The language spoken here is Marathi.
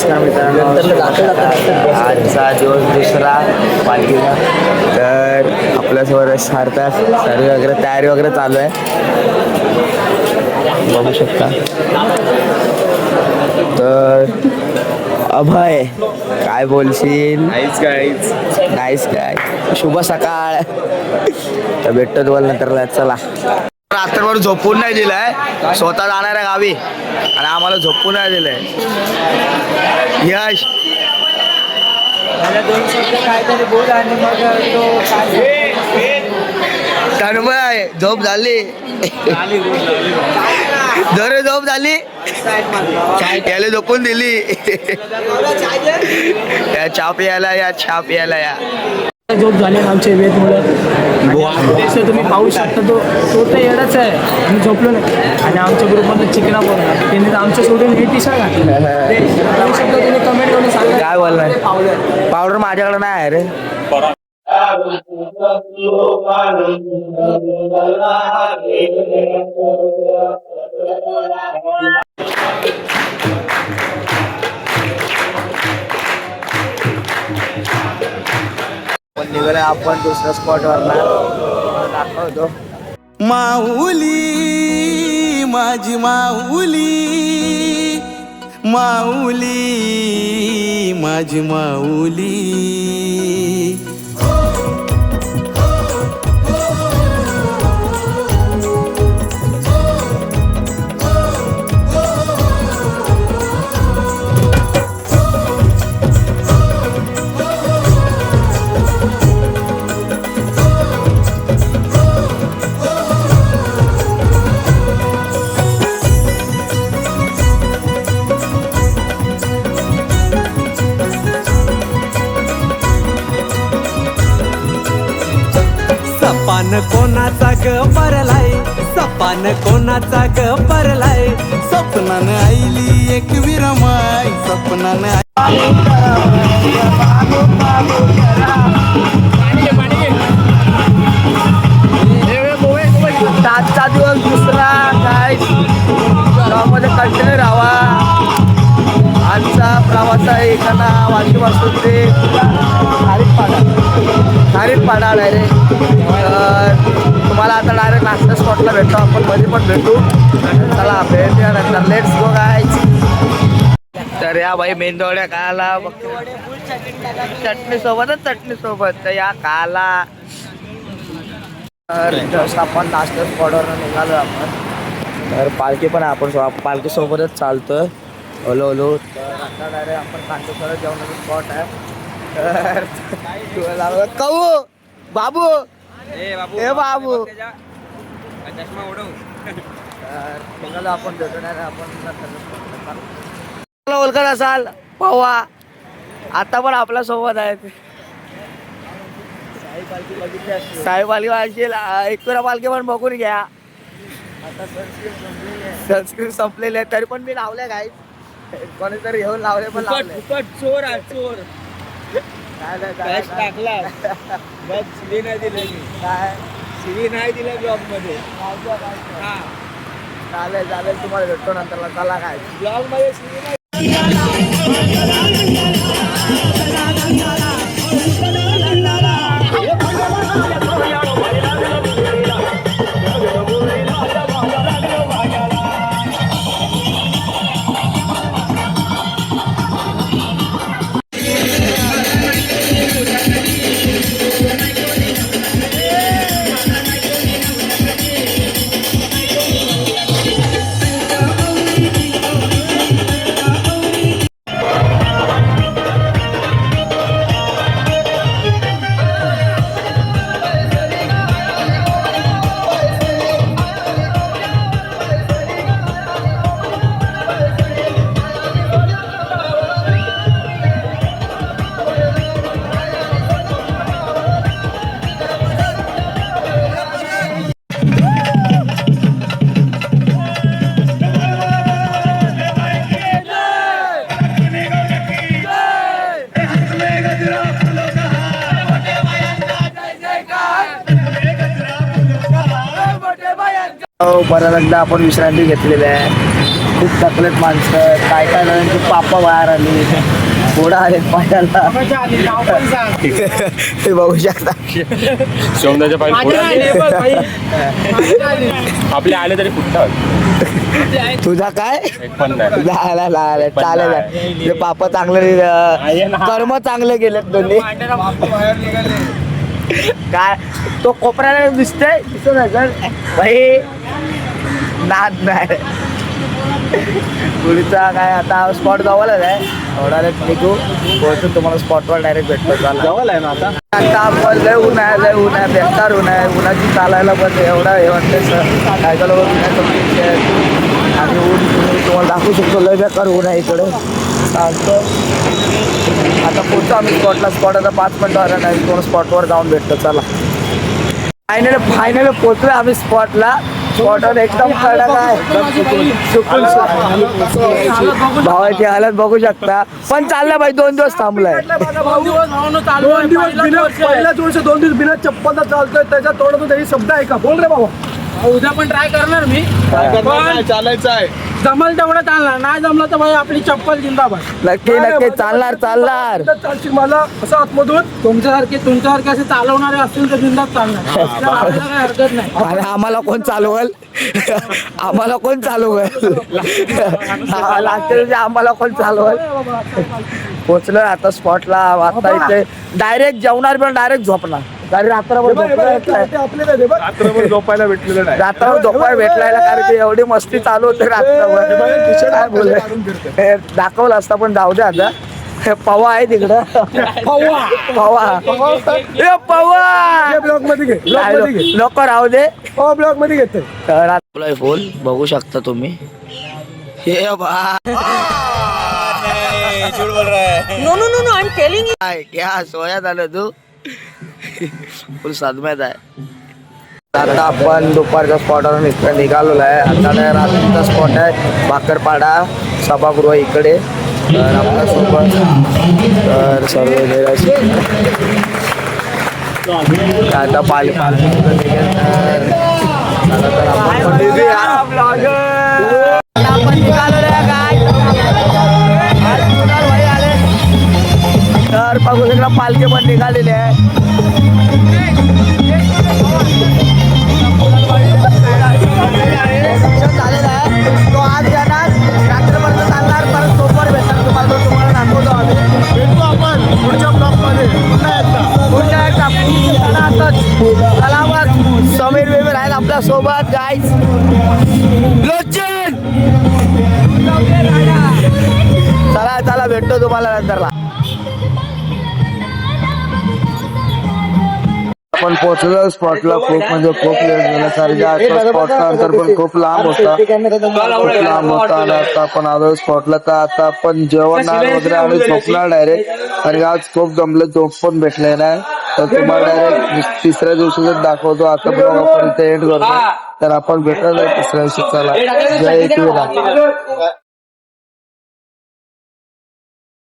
नमस्कार मित्रांनो, आजचा दिवस दुसरा पालखीचा. तर आपल्यासोबत सार्थक सर्व वगैरे तयारी वगैरे चालू आहे, बघू शकता. तर अभय काय बोलशील? नाहीच काय. शुभ सकाळ. तर भेटतो तुम्हाला नंतर. चला, रात्रभर झोपून नाही दिलाय, स्वतः जाणार आहे गावी आणि आम्हाला झोपून नाही दिलंय. यश काहीतरी बोल आणि मग तन्मय झोप झाली, दर झोप झाली, याला झोपून दिली. या चहा प्यायला या, चहा प्यायला या. झोप झाली आमचे वेद मुलं तुम्ही पाहू शकता. तो तर येडच आहे, आम्ही झोपलो नाही. आणि आमच्या ग्रुपमधलं चिकना बोलला, त्यांनी तर आमच्या सोडून हे टी शर्ट घातलं. तुम्ही कमेंट करून सांगा काय बोलणार. पावडर माझ्याकडे नाही आहे रे. निघाले आपण दुसऱ्या स्पॉटवर दाखवतो. माऊली माझी माऊली, माऊली माझी माऊली. सपान कोणाचा ग परलाय, सपान कोणाचा ग परलाय. स्वप्नानं आईली एक विरमाय, स्वप्नानं आजचा दिवस दुसरा. काय गावामध्ये कंटिन्यू राहावा. आजचा प्रवास आहे एखादा वाशीपासून ते खारीकपाडा डायरेक्ट. तर तुम्हाला आता डायरेक्ट नाश्ता स्पॉटला भेटतो, आपण मध्ये पण भेटू. चला भेटूया नंतर. Let's go guys. तर या भाई मेंदवड्या खायला चटणी सोबत तर या खायला. तर जस्ट आपण नाश्ता स्पॉटवर निघालो आपण. तर पालखी पण आपण पालखी सोबतच चालतोय ओलो ओलो. तर आता डायरेक्ट आपण कांदेश्वर जेवणाचा स्पॉट आहे. तर कहू बाबू, हे बाबू. तर निघालो आपण, भेटून आपण ओळखत असाल पवा, आता पण आपल्या सोबत आहेत. साई पालखी वाजशील, एकूरा पालखी पण बघून घ्या. आता संस्कृत संपलेले आहे, तरी पण मी लावले काय कोणीतरी घेऊन लावले पण लावले. चोर आहे चोर. टाकला शिवी नाही दिले, काय शिवी नाही दिल्या ब्लॉग मध्ये. चालेल तुम्हाला भेटतो नंतर. चला काय ब्लॉग मध्ये शिवी नाही. बऱ्याचदा आपण विश्रांती घेतलेली आहे. खूप तकलेत माणसं, काय काय जणांची पापा बाहेर आली, घोडा आले पायाला. हे बघू शकता. सोमनाच्या पाहिजे आपले आले तरी फुटतात. तुझा काय पण नाही चालेल. ते पापा चांगले कर्म चांगले गेलेत दोन्ही. काय तो कोपऱ्याला दिसतोय दिसत नाही सर भाई नाद नाही. पुढचा काय आता स्पॉट जवळच आहे. थोडा निघू पोहोचून तुम्हाला स्पॉटवर डायरेक्ट भेटतो. जवळ आहे ना आता आपण लय ऊन आहे बेकार ऊन आहे. उन्हाची चालायला पण एवढा हे वाटतं सर काय झालं आणि ऊन तुम्हाला दाखवू शकतो. लय बेकार ऊन आहे इकडे. चालतं आता पोहोचतो आम्ही स्पॉटला. स्पॉट आता 5 मिनिटं आला नाही. तुम्हाला स्पॉटवर जाऊन भेटतो. चला फायनली पोहोचलोय आम्ही स्पॉटला. स्पॉटवर एकदम कडक आहे. चुकून भावाची हालत बघू शकता. पण चाललं भाई 2 दिवस थांबलाय. 2 दिवस पहिल्याच वर्ष 2 दिवस बिना चप्पलचा चालतोय. त्याच्या तोडतो तरी शब्द आहे का? बोल रे बाबा. उद्या पण ट्राय करणार मी. चालायचं आहे. जमल तेवढं चालणार. नाही जमलं तर भाई आपली चप्पल जिंदाबाद. नक्की चालणार. चालशील मला असं आतमधून तुमच्यासारखे असे चालवणारे असतील तर बिंदात चालणार. आपल्याला काही हरकत नाही. अरे आम्हाला कोण चालवल? आम्हाला कोण चालवल? पोचलोय आता स्पॉटला. आता इथे डायरेक्ट जेवणार पण डायरेक्ट झोपणार. कारण रात्रभर झोपायला भेटलेलं नाही. रात्रभर झोपायला भेटलायला. कारण की एवढी मस्ती चालू होते रात्रभर. काय बोलले दाखवलं असता पण जाऊ दे आता. हे पवा आहे तिकडं. पवा ब्लॉग मध्ये घे. नको राहू दे. ब्लॉग मध्ये घेते. तर आपला फोन बघू शकता तुम्ही. हे बा No, I'm telling you. काय क्या सोया झालं तू फुल सदम्यात आहे. आता आपण दुपारच्या स्पॉटवरून इकडे निघालेलो आहे. आता रात्रीचा स्पॉट आहे बाकरपाडा सभागृह इकडे. तर आपल्यासोबत तर सर्व आता पालखी आपण निघालेलो आहे काय. तर बघू शकता पालखी पण निघालेली आहे. झालेला आहे तो आज येणार. रात्रपर्यंत चालणार. परत सोमवार भेटणार तुम्हाला. तुम्हाला दाखवतो आम्ही. भेटू आपण पुढच्या ब्लॉकमध्ये पुढच्या एकदा. चला मग समीर बेबीर आहेत आपल्या सोबत गाईज. चला भेटतो तुम्हाला नंतरला. आपण पोहोचलो स्पॉटला. खूप म्हणजे खूप लेट झाला. कारण स्पॉटचा अंतर पण खूप लांब होता. आणि आता आपण आलो स्पॉटला. तर आता आपण जेवण वगैरे आणि झोपणार डायरेक्ट. आणि आज खूप जमलं. झोप पण भेटले नाही. तर तुम्हाला डायरेक्ट तिसऱ्या दिवशीच दाखवतो. आता आपण इथे एंड करतो. तर आपण भेटत तिसऱ्या दिवशी. चला जय